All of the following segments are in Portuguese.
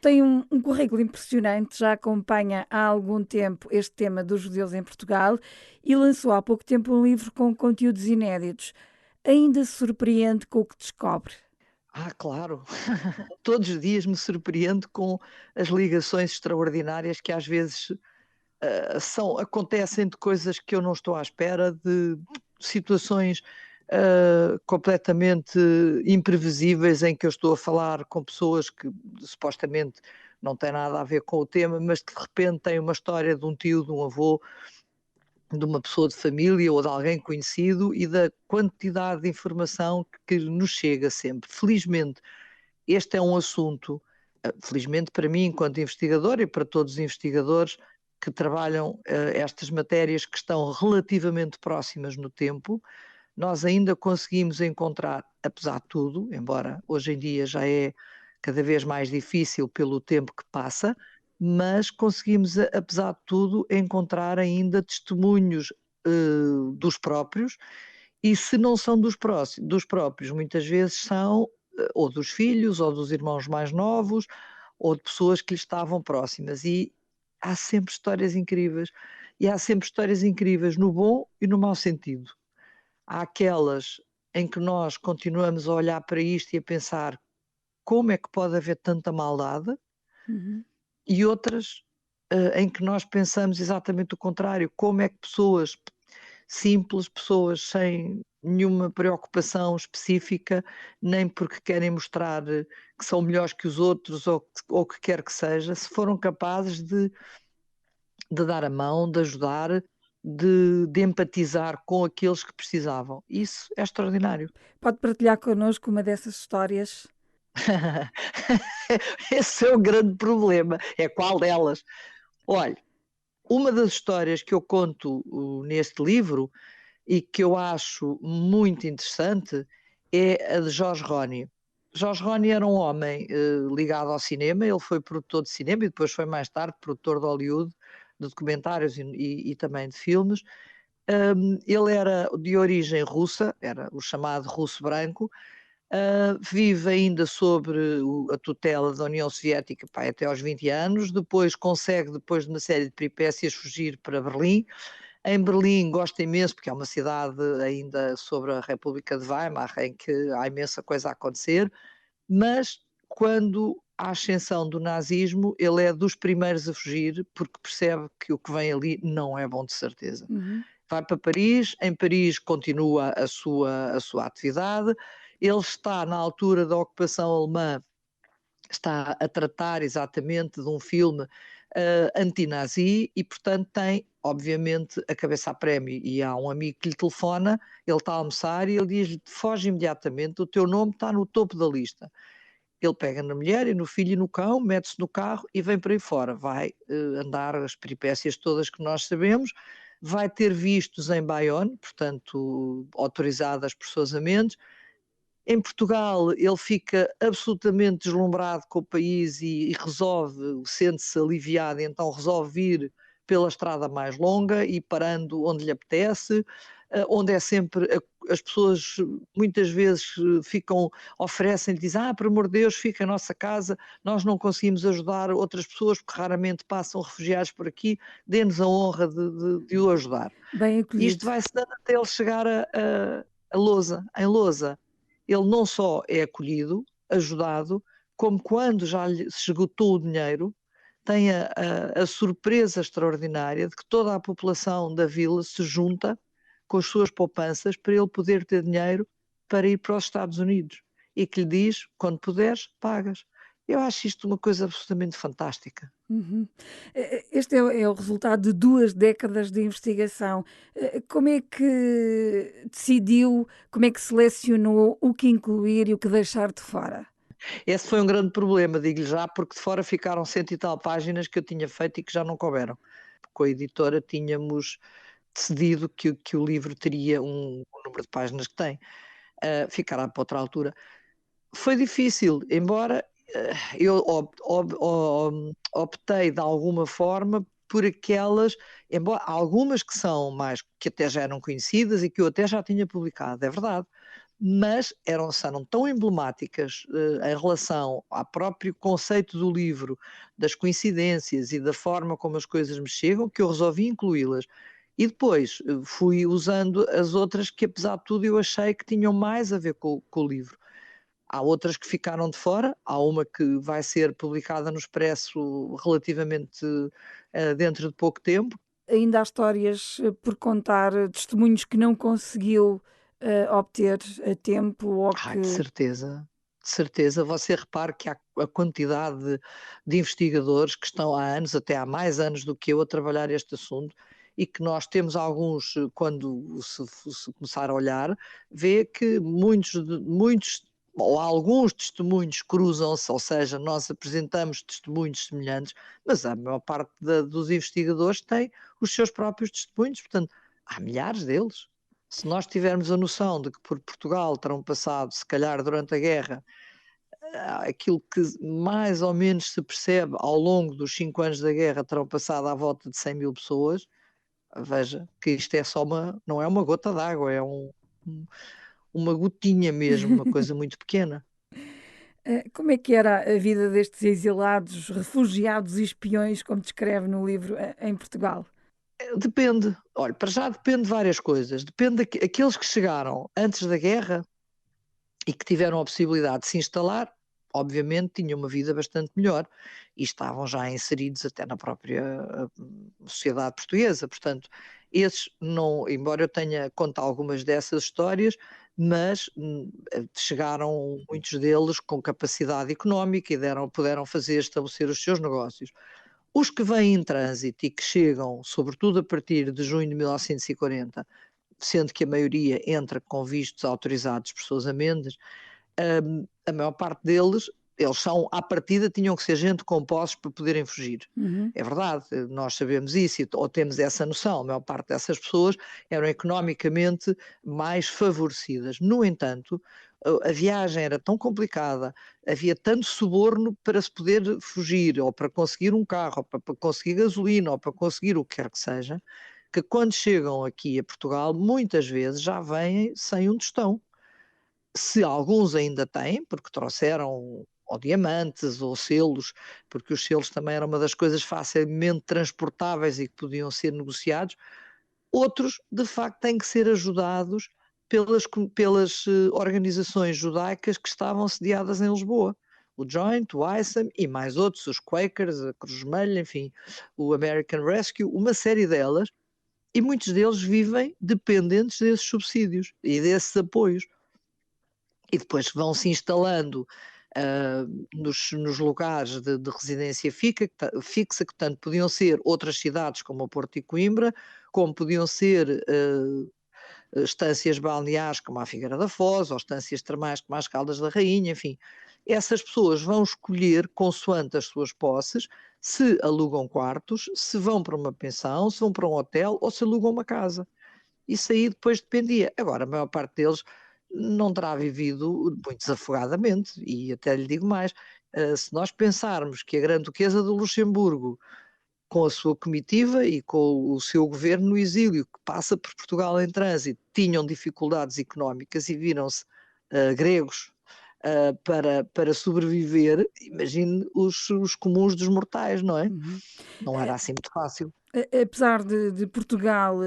Tem um currículo impressionante, já acompanha há algum tempo este tema dos judeus em Portugal e lançou há pouco tempo um livro com conteúdos inéditos. Ainda se surpreende com o que descobre. Claro. Todos os dias me surpreendo com as ligações extraordinárias que às vezes acontecem de coisas que eu não estou à espera, de situações completamente imprevisíveis em que eu estou a falar com pessoas que supostamente não têm nada a ver com o tema, mas que de repente têm uma história de um tio, de um avô, de uma pessoa de família ou de alguém conhecido e da quantidade de informação que nos chega sempre. Felizmente, este é um assunto, felizmente para mim, enquanto investigador, e para todos os investigadores que trabalham estas matérias que estão relativamente próximas no tempo, nós ainda conseguimos encontrar, apesar de tudo, embora hoje em dia já é cada vez mais difícil pelo tempo que passa, mas conseguimos, apesar de tudo, encontrar ainda testemunhos dos próprios, e se não são dos próprios, muitas vezes são ou dos filhos, ou dos irmãos mais novos, ou de pessoas que lhes estavam próximas. E há sempre histórias incríveis. E há sempre histórias incríveis no bom e no mau sentido. Há aquelas em que nós continuamos a olhar para isto e a pensar como é que pode haver tanta maldade, Uhum. e outras em que nós pensamos exatamente o contrário, como é que pessoas simples, pessoas sem nenhuma preocupação específica, nem porque querem mostrar que são melhores que os outros ou que quer que seja, se foram capazes de dar a mão, de ajudar, de empatizar com aqueles que precisavam. Isso é extraordinário. Pode partilhar connosco uma dessas histórias? Esse é o grande problema. É qual delas? Olha, uma das histórias que eu conto neste livro e que eu acho muito interessante é a de Jorge Roney. Jorge Roney era um homem ligado ao cinema, ele foi produtor de cinema e depois foi mais tarde produtor de Hollywood, de documentários e também de filmes. Ele era de origem russa, era o chamado russo branco, vive ainda sobre a tutela da União Soviética, pá, até aos 20 anos, depois consegue, depois de uma série de peripécias, fugir para Berlim. Em Berlim gosta imenso, porque é uma cidade ainda sobre a República de Weimar, em que há imensa coisa a acontecer, mas quando há a ascensão do nazismo, ele é dos primeiros a fugir, porque percebe que o que vem ali não é bom de certeza. Uhum. Vai para Paris, em Paris continua a sua atividade, ele está na altura da ocupação alemã, está a tratar exatamente de um filme antinazi e, portanto, tem, obviamente, a cabeça a prémio. E há um amigo que lhe telefona, ele está a almoçar e ele diz-lhe: foge imediatamente, o teu nome está no topo da lista. Ele pega na mulher e no filho e no cão, mete-se no carro e vem para aí fora. Vai andar as peripécias todas que nós sabemos, vai ter vistos em Bayonne, portanto, autorizadas forçosamente. Em Portugal, ele fica absolutamente deslumbrado com o país e resolve, sente-se aliviado, então resolve vir pela estrada mais longa e parando onde lhe apetece, onde é sempre as pessoas muitas vezes oferecem-lhe, dizem: por amor de Deus, fica em nossa casa, nós não conseguimos ajudar outras pessoas porque raramente passam refugiados por aqui, dê-nos a honra de o ajudar. Bem Isto acolhido. vai-se dando até ele chegar a Lousa. Em Lousa, ele não só é acolhido, ajudado, como quando já lhe se esgotou o dinheiro, tem a surpresa extraordinária de que toda a população da vila se junta com as suas poupanças para ele poder ter dinheiro para ir para os Estados Unidos. E que lhe diz: quando puderes, pagas. Eu acho isto uma coisa absolutamente fantástica. Uhum. Este é o resultado de 2 décadas de investigação. Como é que decidiu, como é que selecionou o que incluir e o que deixar de fora? Esse foi um grande problema, digo-lhe já, porque de fora ficaram cento e tal páginas que eu tinha feito e que já não couberam. Com a editora tínhamos decidido que o livro teria o número de páginas que tem, ficará para outra altura. Foi difícil, embora eu optei de alguma forma por aquelas, embora algumas que são mais, que até já eram conhecidas e que eu até já tinha publicado, é verdade, mas eram tão emblemáticas em relação ao próprio conceito do livro, das coincidências e da forma como as coisas me chegam, que eu resolvi incluí-las. E depois fui usando as outras que, apesar de tudo, eu achei que tinham mais a ver com o livro. Há outras que ficaram de fora, há uma que vai ser publicada no Expresso relativamente dentro de pouco tempo. Ainda há histórias por contar, testemunhos que não conseguiu obter a tempo ou Ai, de que. certeza, de certeza. Você repare que há a quantidade de investigadores que estão há anos, até há mais anos do que eu, a trabalhar este assunto e que nós temos alguns, quando se começar a olhar, vê que muitos ou alguns testemunhos cruzam-se, ou seja, nós apresentamos testemunhos semelhantes, mas a maior parte dos investigadores tem os seus próprios testemunhos, portanto, há milhares deles. Se nós tivermos a noção de que por Portugal terão passado, se calhar durante a guerra, aquilo que mais ou menos se percebe ao longo dos 5 anos da guerra, terão passado à volta de 100 mil pessoas, veja que isto é só não é uma gota d'água, é uma gotinha mesmo, uma coisa muito pequena. Como é que era a vida destes exilados, refugiados e espiões, como descreve no livro, em Portugal? Depende, olha, para já depende de várias coisas. Depende daqueles que chegaram antes da guerra e que tiveram a possibilidade de se instalar, obviamente tinham uma vida bastante melhor e estavam já inseridos até na própria sociedade portuguesa. Portanto, esses não, embora eu tenha contado algumas dessas histórias, mas chegaram muitos deles com capacidade económica e puderam estabelecer os seus negócios. Os que vêm em trânsito e que chegam, sobretudo a partir de junho de 1940, sendo que a maioria entra com vistos autorizados por Sousa Mendes, a maior parte deles, eles são, à partida, tinham que ser gente com posses para poderem fugir. Uhum. É verdade, nós sabemos isso, ou temos essa noção. A maior parte dessas pessoas eram economicamente mais favorecidas. No entanto, a viagem era tão complicada, havia tanto suborno para se poder fugir, ou para conseguir um carro, ou para conseguir gasolina, ou para conseguir o que quer que seja, que quando chegam aqui a Portugal, muitas vezes já vêm sem um tostão. Se alguns ainda têm, porque trouxeram ou diamantes ou selos, porque os selos também eram uma das coisas facilmente transportáveis e que podiam ser negociados, outros, de facto, têm que ser ajudados pelas organizações judaicas que estavam sediadas em Lisboa. O Joint, o ISAM e mais outros, os Quakers, a Cruz Vermelha, enfim, o American Rescue, uma série delas, e muitos deles vivem dependentes desses subsídios e desses apoios. E depois vão se instalando nos lugares de residência fixa, que tanto podiam ser outras cidades como o Porto e Coimbra, como podiam ser estâncias balneares como a Figueira da Foz, ou estâncias termais como as Caldas da Rainha, enfim. Essas pessoas vão escolher, consoante as suas posses, se alugam quartos, se vão para uma pensão, se vão para um hotel ou se alugam uma casa. Isso aí depois dependia. Agora, a maior parte deles não terá vivido muito desafogadamente, e até lhe digo mais, se nós pensarmos que a Grande Duquesa do Luxemburgo, com a sua comitiva e com o seu governo no exílio, que passa por Portugal em trânsito, tinham dificuldades económicas e viram-se gregos para sobreviver, imagine os comuns dos mortais, não é? Uhum. Não era assim muito fácil. Apesar de Portugal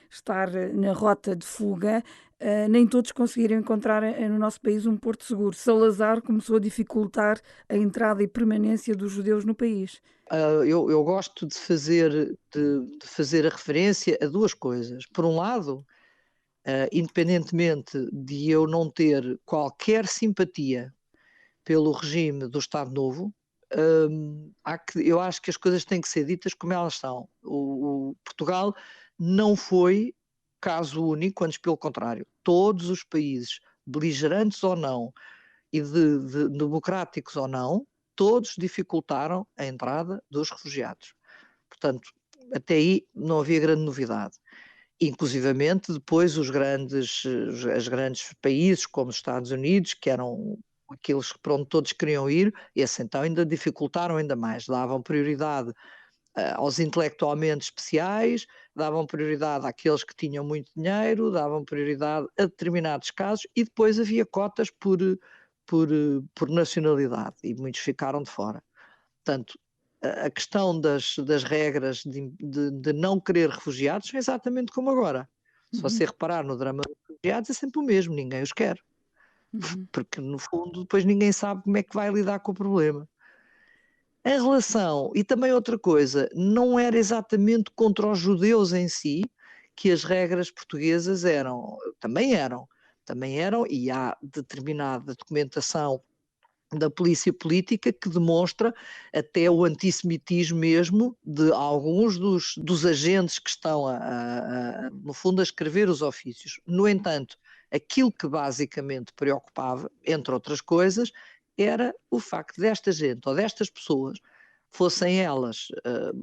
estar na rota de fuga, nem todos conseguiram encontrar no nosso país um porto seguro. Salazar começou a dificultar a entrada e permanência dos judeus no país. Eu gosto de fazer a referência a duas coisas. Por um lado, independentemente de eu não ter qualquer simpatia pelo regime do Estado Novo, eu acho que as coisas têm que ser ditas como elas são. O Portugal não foi caso único, antes pelo contrário. Todos os países, beligerantes ou não, e de democráticos ou não, todos dificultaram a entrada dos refugiados. Portanto, até aí não havia grande novidade. Inclusivamente, depois os grandes países, como os Estados Unidos, que eram aqueles para onde todos queriam ir, esses então ainda dificultaram ainda mais, davam prioridade aos intelectualmente especiais, davam prioridade àqueles que tinham muito dinheiro, davam prioridade a determinados casos e depois havia cotas por nacionalidade e muitos ficaram de fora. Portanto, a questão das regras de não querer refugiados é exatamente como agora. Se Uhum, você reparar no drama dos refugiados é sempre o mesmo, ninguém os quer. uhum. Porque no fundo depois ninguém sabe como é que vai lidar com o problema. Em relação, e também outra coisa, não era exatamente contra os judeus em si que as regras portuguesas também eram, e há determinada documentação da polícia política que demonstra até o antissemitismo mesmo de alguns dos agentes que estão, no fundo, a escrever os ofícios. No entanto, aquilo que basicamente preocupava, entre outras coisas, era o facto desta gente ou destas pessoas, fossem elas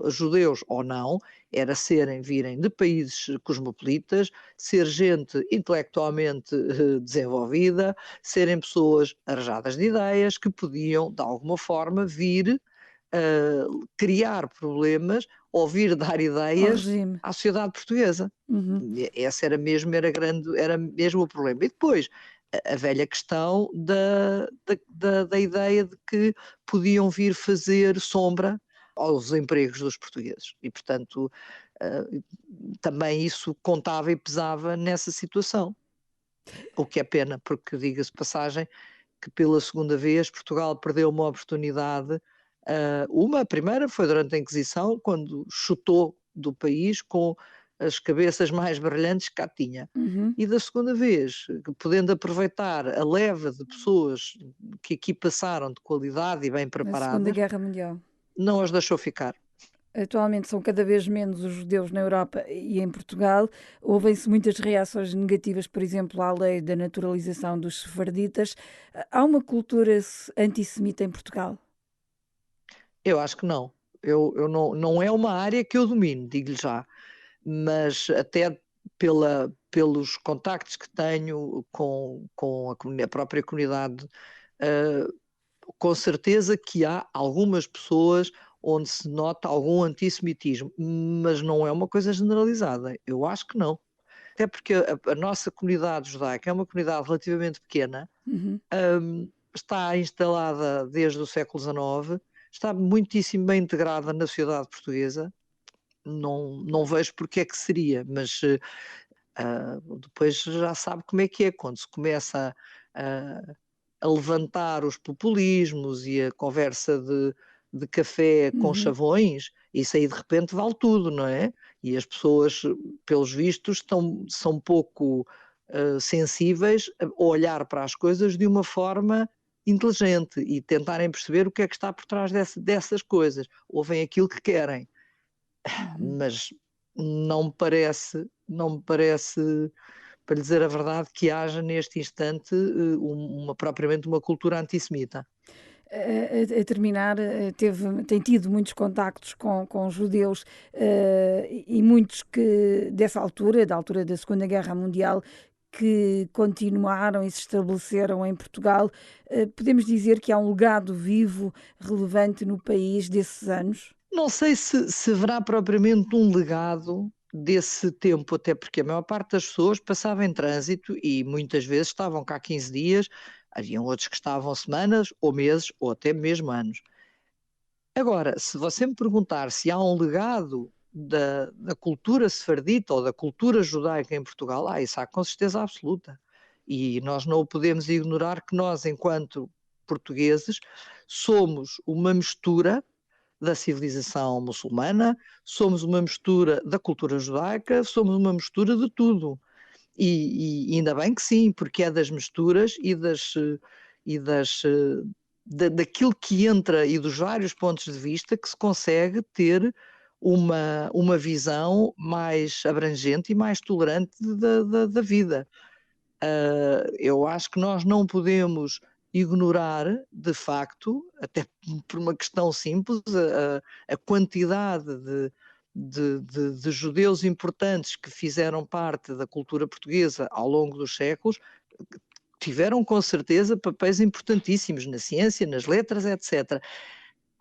judeus ou não, era virem de países cosmopolitas, ser gente intelectualmente desenvolvida, serem pessoas arrejadas de ideias que podiam, de alguma forma, vir criar problemas ou vir dar Ao ideias regime. à sociedade portuguesa. Uhum. Esse era mesmo o problema. E depois, a velha questão da ideia de que podiam vir fazer sombra aos empregos dos portugueses. E, portanto, também isso contava e pesava nessa situação. O que é pena, porque, diga-se passagem, que pela segunda vez Portugal perdeu uma oportunidade. A primeira foi durante a Inquisição, quando chutou do país com as cabeças mais brilhantes que cá tinha. Uhum. E da segunda vez, podendo aproveitar a leva de pessoas que aqui passaram de qualidade e bem Na Segunda preparadas, Guerra Mundial. não as deixou ficar. Atualmente são cada vez menos os judeus na Europa e em Portugal. Ouvem-se muitas reações negativas, por exemplo, à lei da naturalização dos sefarditas. Há uma cultura antissemita em Portugal? Eu acho que não. Eu não é uma área que eu domino, digo-lhe já, mas até pelos contactos que tenho com a própria comunidade, uh, com certeza que há algumas pessoas onde se nota algum antissemitismo, mas não é uma coisa generalizada. Eu acho que não. Até porque a nossa comunidade judaica é uma comunidade relativamente pequena, Uhum. está instalada desde o século XIX, está muitíssimo bem integrada na sociedade portuguesa. Não vejo porque é que seria, mas depois já sabe como é que é, quando se começa a levantar os populismos e a conversa de café com Uhum. chavões, isso aí de repente vale tudo, não é? E as pessoas, pelos vistos, são pouco sensíveis a olhar para as coisas de uma forma inteligente e tentarem perceber o que é que está por trás dessas coisas. Ouvem aquilo que querem, Uhum. mas não me parece, para lhe dizer a verdade, que haja neste instante propriamente uma cultura antissemita. A terminar, tem tido muitos contactos com judeus e muitos que, dessa altura, da altura da Segunda Guerra Mundial, que continuaram e se estabeleceram em Portugal. Podemos dizer que há um legado vivo, relevante no país desses anos? Não sei se haverá propriamente um legado desse tempo, até porque a maior parte das pessoas passava em trânsito e muitas vezes estavam cá 15 dias, haviam outros que estavam semanas ou meses ou até mesmo anos. Agora, se você me perguntar se há um legado da cultura sefardita ou da cultura judaica em Portugal, isso há com certeza absoluta. E nós não o podemos ignorar que nós, enquanto portugueses, somos uma mistura da civilização muçulmana, somos uma mistura da cultura judaica, somos uma mistura de tudo. E ainda bem que sim, porque é das misturas daquilo que entra e dos vários pontos de vista que se consegue ter uma visão mais abrangente e mais tolerante da vida. Eu acho que nós não podemos ignorar, de facto, até por uma questão simples, a quantidade de judeus importantes que fizeram parte da cultura portuguesa ao longo dos séculos, tiveram com certeza papéis importantíssimos na ciência, nas letras, etc.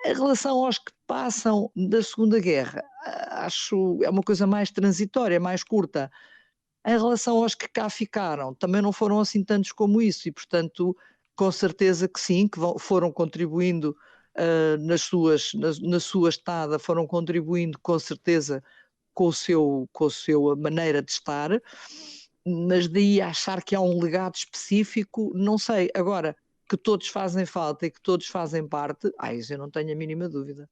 Em relação aos que passam da Segunda Guerra, acho é uma coisa mais transitória, mais curta. Em relação aos que cá ficaram, também não foram assim tantos como isso e, portanto, com certeza que sim, que foram contribuindo na sua estada, foram contribuindo com certeza com a sua maneira de estar, mas daí a achar que há um legado específico, não sei. Agora, que todos fazem falta e que todos fazem parte, isso eu não tenho a mínima dúvida.